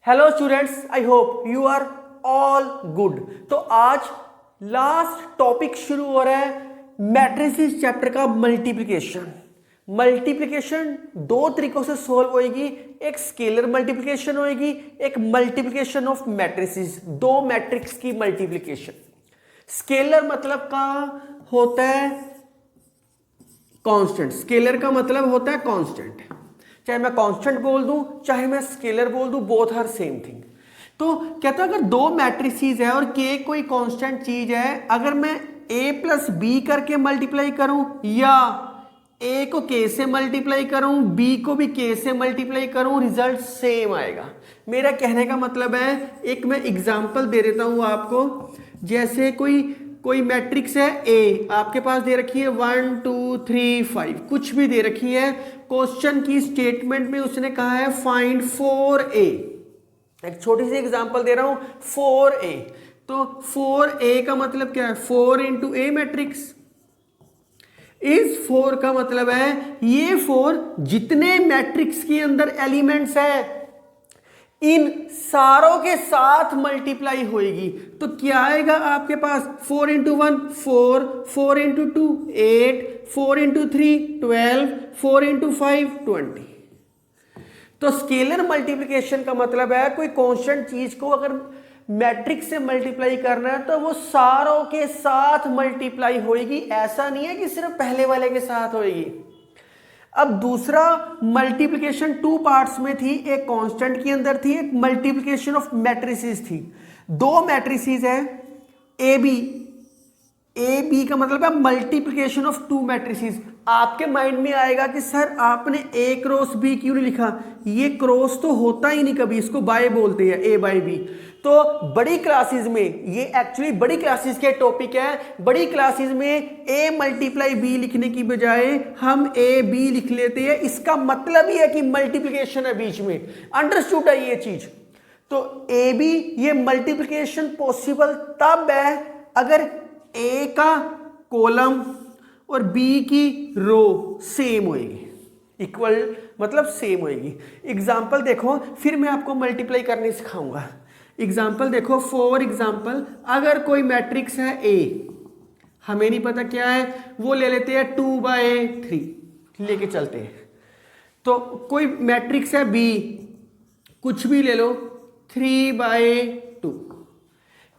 Hello students, I hope you are all good. तो आज last topic शुरू हो रहा है मैट्रिसेस चैप्टर का मल्टीप्लिकेशन। मल्टीप्लिकेशन दो तरीकों से सोल्व होएगी, एक स्केलर मल्टीप्लिकेशन होएगी, एक मल्टीप्लिकेशन ऑफ मैट्रिसेस, दो मैट्रिक्स की मल्टीप्लिकेशन। स्केलर मतलब का होता है कांस्टेंट, स्केलर का मतलब होता है कांस्टेंट। चाहे मैं कांस्टेंट बोल दूं चाहे मैं स्केलर बोल दूं, बोथ आर सेम थिंग। तो कहता है अगर दो मैट्रिसेस है और के कोई कांस्टेंट चीज है, अगर मैं a प्लस बी करके मल्टीप्लाई करूं या a को k से मल्टीप्लाई करूं, b को भी k से मल्टीप्लाई करूं, रिजल्ट सेम आएगा। मेरा कहने का मतलब है, एक मैं एग्जांपल दे देता हूं आपको। जैसे कोई मैट्रिक्स है A, आपके पास दे रखी है 1 2 3 5, कुछ भी दे रखी है। क्वेश्चन की स्टेटमेंट में उसने कहा है फाइंड 4A। एक छोटी सी एग्जांपल दे रहा हूं 4A। तो 4A का मतलब क्या है? 4 इंटू ए मैट्रिक्स। इस 4 का मतलब है ये 4 जितने मैट्रिक्स के अंदर एलिमेंट्स है इन सारों के साथ मल्टीप्लाई होएगी। तो क्या आएगा आपके पास? 4 इंटू 1 4, 4 इंटू 2 8, 4 इंटू 3 12, 4 इंटू 5 20। तो स्केलर मल्टीप्लिकेशन का मतलब है कोई कांस्टेंट चीज को अगर मैट्रिक्स से मल्टीप्लाई करना है तो वो सारों के साथ मल्टीप्लाई होएगी। ऐसा नहीं है कि सिर्फ पहले वाले के साथ होएगी। अब दूसरा मल्टीप्लिकेशन टू पार्ट्स में थी, एक कांस्टेंट के अंदर थी, एक मल्टीप्लिकेशन ऑफ मैट्रिसेस थी। दो मैट्रिसेस है ए बी का मतलब है मल्टीप्लिकेशन ऑफ टू मैट्रिसेस। आपके माइंड में आएगा कि सर आपने ए क्रॉस बी क्यों नहीं लिखा? ये क्रॉस तो होता ही नहीं कभी, इसको बाय बोलते हैं, ए बाय बी। तो बड़ी क्लासेस में, ये एक्चुअली बड़ी क्लासेस के टॉपिक है, बड़ी क्लासेस में ए मल्टीप्लाई बी लिखने की बजाय हम ए बी लिख लेते हैं। इसका मतलब ही है कि मल्टीप्लिकेशन है बीच में। अंडरस्टूड है ये चीज? तो ए बी ये मल्टीप्लिकेशन पॉसिबल तब है अगर ए का कॉलम और बी की रो सेम होएगी, इक्वल मतलब सेम होएगी। एग्जाम्पल देखो, फिर मैं आपको मल्टीप्लाई करने सिखाऊंगा। एग्जाम्पल देखो, फॉर एग्जाम्पल अगर कोई मैट्रिक्स है ए, हमें नहीं पता क्या है, वो ले लेते हैं 2/3 लेके चलते हैं। तो कोई मैट्रिक्स है बी, कुछ भी ले लो 3/2।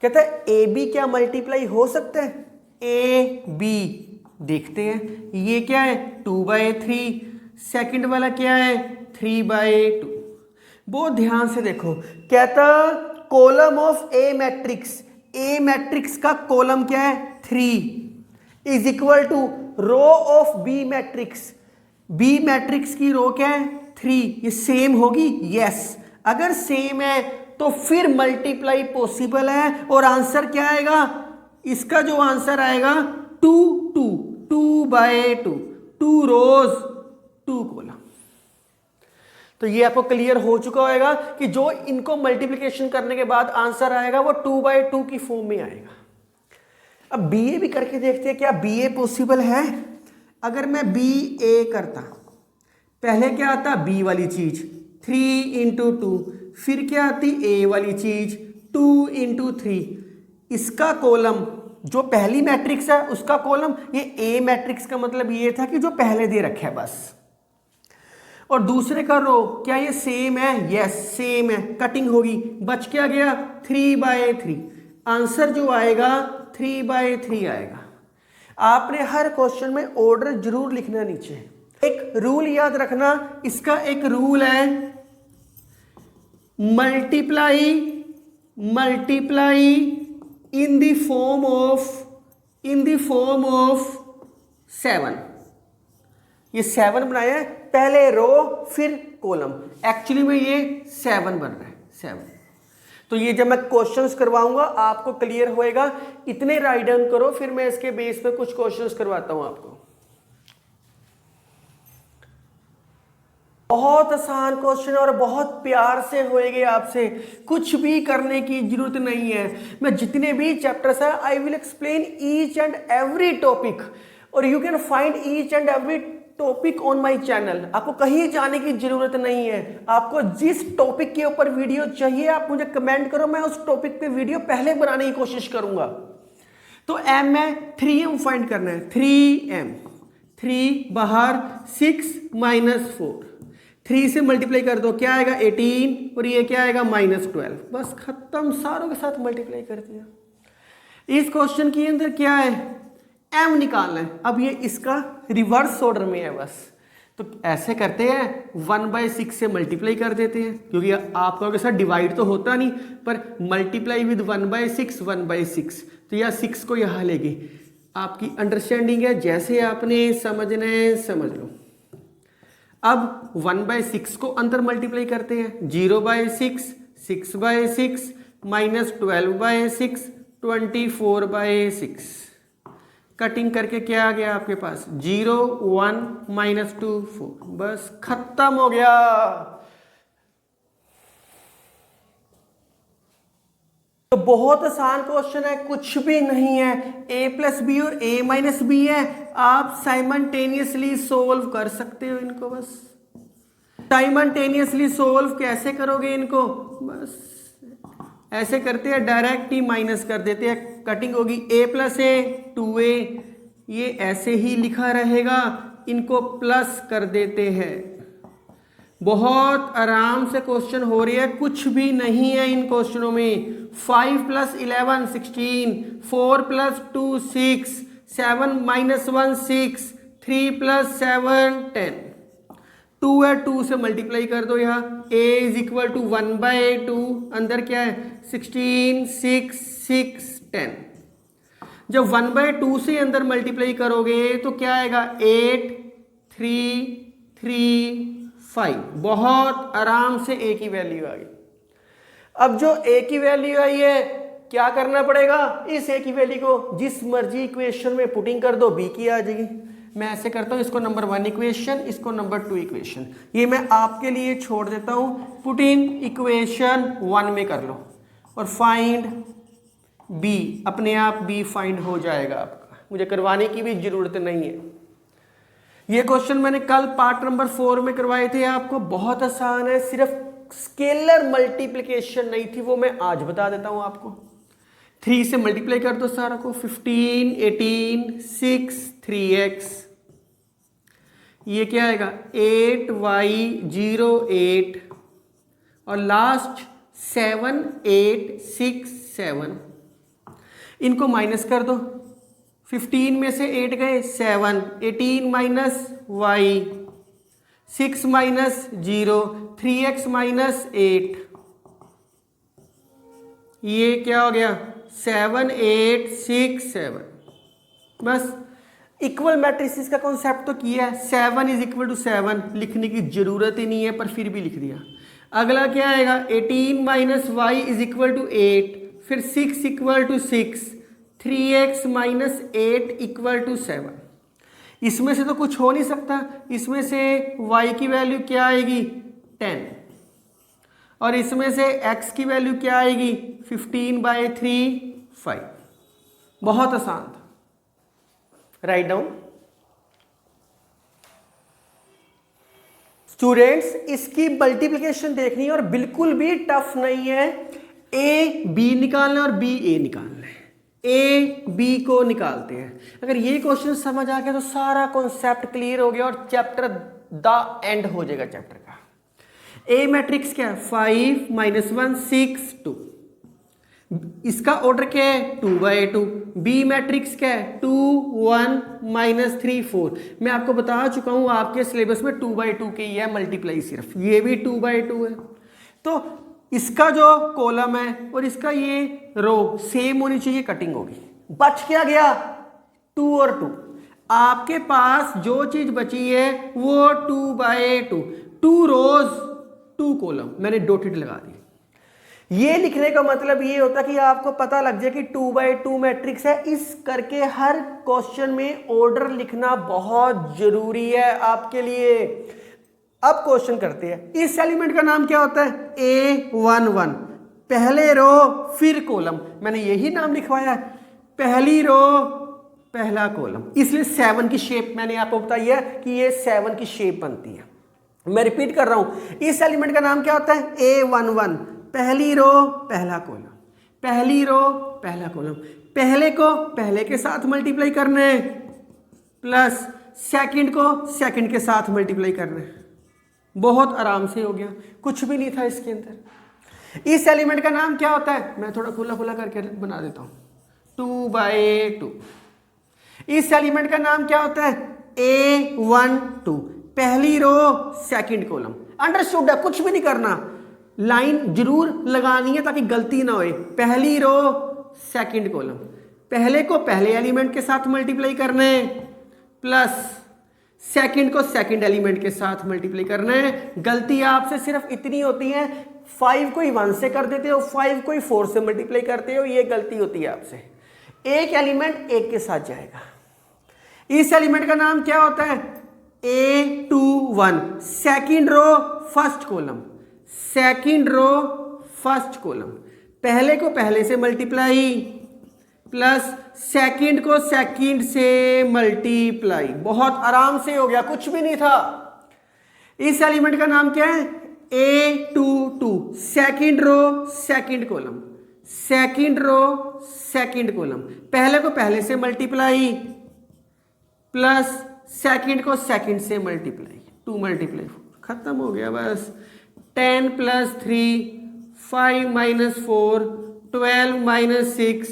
कहता है ए बी क्या मल्टीप्लाई हो सकता है? ए बी देखते हैं, ये क्या है 2/3, सेकंड वाला क्या है 3/2। बहुत ध्यान से देखो, कहता कॉलम ऑफ ए मैट्रिक्स का कॉलम क्या है 3 is equal to row of B matrix की रो क्या है 3। ये सेम होगी? यस। अगर सेम है तो फिर मल्टीप्लाई पॉसिबल है और आंसर क्या आएगा? इसका जो आंसर आएगा 2/2 2 रोज 2 कॉलम। तो ये आपको क्लियर हो चुका होगा कि जो इनको मल्टीप्लिकेशन करने के बाद आंसर आएगा वो 2/2 की फॉर्म में आएगा। अब बी ए भी करके देखते हैं क्या बी ए पॉसिबल है। अगर मैं बी ए करता, पहले क्या आता बी वाली चीज 3 इंटू 2, फिर क्या आती ए वाली चीज 2 इंटू 3। इसका कॉलम जो पहली मैट्रिक्स है उसका कॉलम, ये ए मैट्रिक्स का मतलब ये था कि जो पहले दे रखा है बस। और दूसरे का रो क्या ये सेम है? यस सेम है। कटिंग होगी, बच क्या गया 3/3। आंसर जो आएगा 3/3 आएगा। आपने हर क्वेश्चन में ऑर्डर जरूर लिखना नीचे। एक रूल याद रखना, इसका एक रूल है multiply in the form of 7। ये 7 बनाया है, पहले रो फिर कॉलम। एक्चुअली में ये 7 बन रहा है 7। तो ये जब मैं क्वेश्चंस करवाऊंगा आपको क्लियर होएगा। इतने राइट डाउन करो, फिर मैं इसके बेस पे कुछ क्वेश्चंस करवाता हूं आपको। बहुत आसान क्वेश्चन और बहुत प्यार से होएंगे आपसे, कुछ भी करने की जरूरत नहीं है। मैं जितने भी चैप्टर्स है I will explain each and every topic और you can find each and every topic on my channel, आपको कहीं जाने की जरूरत नहीं है। आपको जिस टॉपिक के ऊपर वीडियो चाहिए आप मुझे कमेंट करो, मैं उस टॉपिक पे वीडियो पहले बनाने की कोशिश करूंगा। तो m में 3m फाइंड करना है, 3m, 3 बाहर 6 - 4, 3 से मल्टीप्लाई कर दो, क्या आएगा 18 और ये क्या आएगा -12, बस खत्म, सारों के साथ मल्टीप्लाई कर दिया। इस क्वेश्चन के अंदर क्या है, m निकालना है। अब ये इसका रिवर्स ऑर्डर में है बस, तो ऐसे करते हैं 1/6 से मल्टीप्लाई कर देते हैं, क्योंकि आप लोगों के साथ डिवाइड तो होता नहीं, पर मल्टीप्लाई विद 1/6 1/6, तो यह 6 को यहाँ लेगी। आपकी अंडरस्टैंडिंग है, जैसे आपने समझना है समझ लो। अब 1/6 को अंदर मल्टीप्लाई करते हैं, 0/6, 6/6 -12/6, 24/6। कटिंग करके क्या आ गया आपके पास, 0 1 -2 4, बस खत्म हो गया। तो बहुत आसान क्वेश्चन है, कुछ भी नहीं है, a+b और a-b है, आप साइमल्टेनियसली सोल्व कर सकते हो इनको। बस साइमल्टेनियसली सोल्व कैसे करोगे इनको, बस ऐसे करते हैं, डायरेक्ट ही माइनस कर देते हैं, कटिंग होगी, a+a 2a, ये ऐसे ही लिखा रहेगा, इनको प्लस कर देते हैं। बहुत आराम से क्वेश्चन हो रही है, कुछ भी नहीं है इन क्वेश्चनों में। 5 + 11 16, 4 + 2 6, 7 - 1 6, 3 + 7 10, 2 है, 2 से मल्टीप्लाई कर दो यहाँ, a = 1/2, अंदर क्या है 16 6 6 10। जब 1/2 से अंदर मल्टीप्लाई करोगे तो क्या आएगा 8 3 3 5, बहुत आराम से a की वैल्यू आ गई। अब जो a की वैल्यू आई है क्या करना पड़ेगा, इस a की वैल्यू को जिस मर्जी इक्वेशन में पुटिंग कर दो, b की आ जाएगी। मैं ऐसे करता हूं, इसको नंबर 1 इक्वेशन, इसको नंबर 2 इक्वेशन, ये मैं आपके लिए छोड़ देता हूं। पुट इन इक्वेशन 1 में कर लो और फाइंड b, अपने आप b फाइंड हो जाएगा आपका, मुझे करवाने की भी जरूरत नहीं है। ये क्वेश्चन मैंने कल पार्ट नंबर 4 में करवाए थे आपको, बहुत आसान है, सिर्फ स्केलर मल्टीप्लिकेशन नहीं थी, वो मैं आज बता देता हूं आपको। 3 से मल्टीप्लाई कर दो सारा को, 15 18 6 3x, ये क्या आएगा 8y 0 8 और लास्ट 7 8 6 7, इनको माइनस कर दो, 15 में से 8 गए 7, 18 - y, 6 - 0, 3x - 8, ये क्या हो गया 7 8 6 7। बस इक्वल मैट्रिसेस का कॉन्सेप्ट तो किया है, 7 = 7 लिखने की जरूरत ही नहीं है, पर फिर भी लिख दिया। अगला क्या आएगा 18 - y = 8, फिर 6 = 6, 3x - 8 = 7। इसमें से तो कुछ हो नहीं सकता, इसमें से y की वैल्यू क्या आएगी 10 और इसमें से x की वैल्यू क्या आएगी 15/3 5। बहुत आसान था, राइट डाउन। स्टूडेंट्स इसकी मल्टीप्लिकेशन देखनी है और बिल्कुल भी टफ नहीं है। a b निकालना है और b a निकालना है, a b को निकालते हैं। अगर ये क्वेश्चन समझ आ गया तो सारा कॉन्सेप्ट क्लियर हो गया और चैप्टर द एंड हो जाएगा चैप्टर का। a मैट्रिक्स क्या है 5 - 1 6 2, इसका ऑर्डर क्या है 2/2। b मैट्रिक्स क्या है 2 1 - 3 4। मैं आपको बता चुका हूं आपके सिलेबस में 2/2 की है मल्टीप्लाई, सिर्फ ये भी 2/2 है। तो इसका जो कॉलम है और इसका ये रो सेम होनी चाहिए, कटिंग होगी। बच क्या गया 2 और 2, आपके पास जो चीज बची है वो 2/2, 2 रोज 2 कॉलम, मैंने डॉटेड लगा दी। ये लिखने का मतलब ये होता कि आपको पता लग जाए कि 2/2 मैट्रिक्स है। इस करके हर क्वेश्चन में ऑर्डर लिखना बहुत जरूरी है आपके लिए। अब क्वेश्चन करते हैं, इस एलिमेंट का नाम क्या होता है A11, पहले रो फिर कॉलम, मैंने यही नाम लिखवाया है, पहली रो पहला कॉलम, इसलिए 7 की शेप मैंने आपको बताई है कि ये 7 की शेप बनती है। मैं रिपीट कर रहा हूं, इस एलिमेंट का नाम क्या होता है? A11, पहली रो पहला कॉलम, पहली रो पहला कॉलम, पहले को पहले के साथ मल्टीप्लाई करना है प्लस सेकंड को सेकंड के साथ मल्टीप्लाई करना है। बहुत आराम से हो गया, कुछ भी नहीं था इसके अंदर। इस एलिमेंट का नाम क्या होता है? मैं थोड़ा खुला खुला करके बना देता हूं, 2/2। इस एलिमेंट का नाम क्या होता है? A12, पहली रो सेकंड कॉलम। अंडरस्टूड है, कुछ भी नहीं करना, लाइन जरूर लगानी है ताकि गलती ना होए। पहली रो सेकंड कॉलम, पहले को पहले एलिमेंट के साथ मल्टीप्लाई करना है प्लस सेकंड को सेकंड एलिमेंट के साथ मल्टीप्लाई करना है। गलती आपसे सिर्फ इतनी होती है, 5 को ही 1 से कर देते हो, 5 को ही 4 से मल्टीप्लाई करते हो, ये गलती होती है आपसे। एक एलिमेंट एक के साथ जाएगा। इस एलिमेंट का नाम क्या होता है? A21, second row first column, second row first column, पहले को पहले से मल्टीप्लाई प्लस सेकंड को सेकंड से मल्टीप्लाई। बहुत आराम से हो गया, कुछ भी नहीं था। इस एलिमेंट का नाम क्या है? A22, second row second column, second row second column, पहले को पहले से मल्टीप्लाई प्लस सेकंड को सेकंड से मल्टीप्लाई, 2 मल्टीप्लाई 4, खत्म हो गया बस। 10 + 3, 5 - 4, 12 - 6,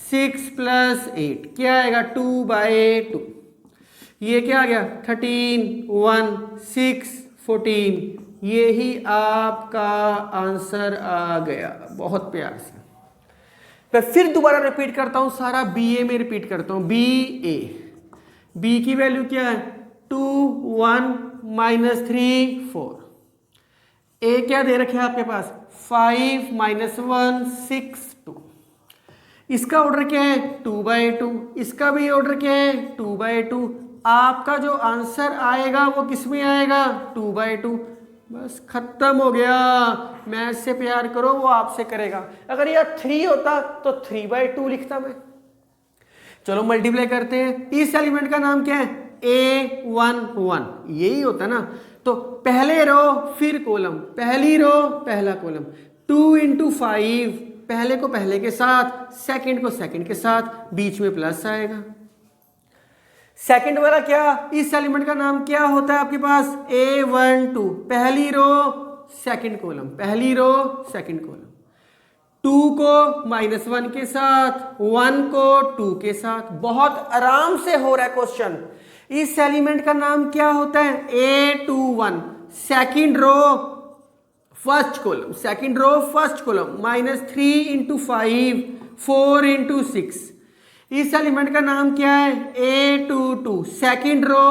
6 + 8, क्या आएगा? 2/2। ये क्या आ गया? 13, 1, 6, 14। ये ही आपका आंसर आ गया, बहुत प्यार से। मैं फिर दोबारा रिपीट करता हूं, सारा BA में रिपीट करता हूं। BA, B की वैल्यू क्या है? 2, 1 - 3, 4। A क्या दे रखे आपके पास? 5 - 1, 6, 2। इसका ऑर्डर क्या है? 2/2। इसका भी ऑर्डर क्या है? 2/2। आपका जो आंसर आएगा वो किस में आएगा? 2/2। बस खत्म हो गया। मैथ से प्यार करो, वो आपसे करेगा। अगर यह 3 होता तो 3/2 लिखता मैं। चलो मल्टीप्लाई करते हैं। इस एलिमेंट का नाम क्या है? A11, यही होता ना। तो पहले रो फिर कॉलम, पहली रो पहला कॉलम, 2 × 5, पहले को पहले के साथ सेकंड को सेकंड के साथ, बीच में प्लस आएगा। सेकंड वाला क्या? इस एलिमेंट का नाम क्या होता है आपके पास? A12, पहली रो सेकंड कॉलम, पहली रो सेकंड कॉलम, 2 को -1 के साथ, 1 को 2 के साथ। बहुत आराम से हो रहा है क्वेश्चन। इस एलिमेंट का नाम क्या होता है? A21, second row first column, second row first column, -3 × 5, 4 × 6। इस एलिमेंट का नाम क्या है? A22, second row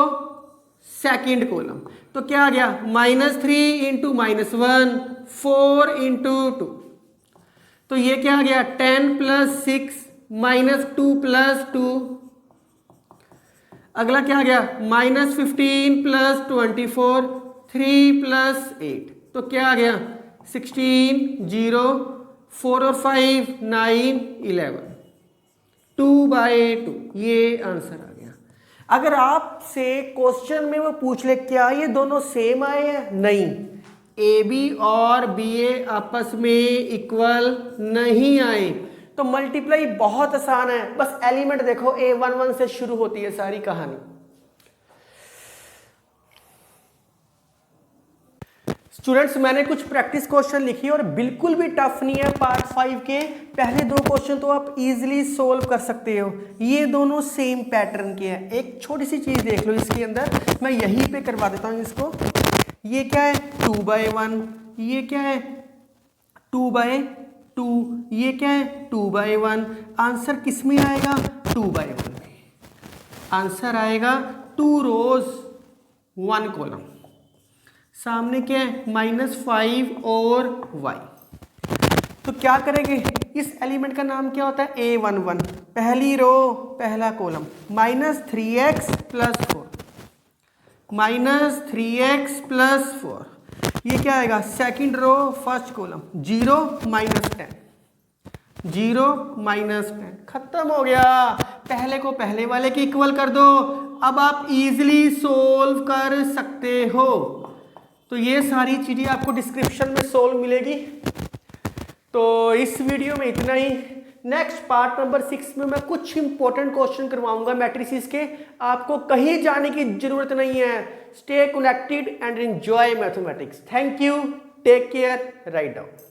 second column. तो क्या आ गया? -3 × -1, 4 × 2। तो ये क्या आ गया? 10 + 6 -2 + 2। अगला क्या आ गया? -15 + 24, 3 + 8। तो क्या आ गया? 16, 0, 4 और 5, 9, 11, 2/2। ये आंसर आ गया। अगर आपसे क्वेश्चन में वो पूछ ले क्या ये दोनों सेम आए हैं? नहीं, AB और BA आपस में इक्वल नहीं आए। तो मल्टीप्लाई बहुत आसान है, बस एलिमेंट देखो, A11 से शुरू होती है सारी कहानी। स्टूडेंट्स, मैंने कुछ प्रैक्टिस क्वेश्चन लिखी और बिल्कुल भी टफ नहीं है। पार्ट 5 के पहले 2 क्वेश्चन तो आप इजीली सोल्व कर सकते हो। ये दोनों सेम पैटर्न के हैं। एक छोटी सी चीज देख लो इसके अंदर, मैं यहीं पे करवा देता हूँ इसको। ये क्या है? 2/1। ये क्या है? 2/2। ये क्या है? 2/1। आंसर किस में आएगा? 2/1 में। आंसर आएगा 2 रोज 1 कॉलम। सामने क्या है? -5 और y। तो क्या करेंगे? इस एलिमेंट का नाम क्या होता है? A11, पहली रो पहला कॉलम, -3x + 4, -3x + 4। ये क्या आएगा? सेकंड रो फर्स्ट कॉलम, 0 - 10, 0 -10, खत्म हो गया। पहले को पहले वाले के इक्वल कर दो, अब आप इजीली सोल्व कर सकते हो। तो ये सारी चीजें आपको डिस्क्रिप्शन में सोल्व मिलेगी। तो इस वीडियो में इतना ही। नेक्स्ट पार्ट नंबर 6 में मैं कुछ इंपॉर्टेंट क्वेश्चन करवाऊंगा मैट्रिसेस के। आपको कहीं जाने की जरूरत नहीं है। Stay connected and enjoy mathematics. Thank you, take care, write down.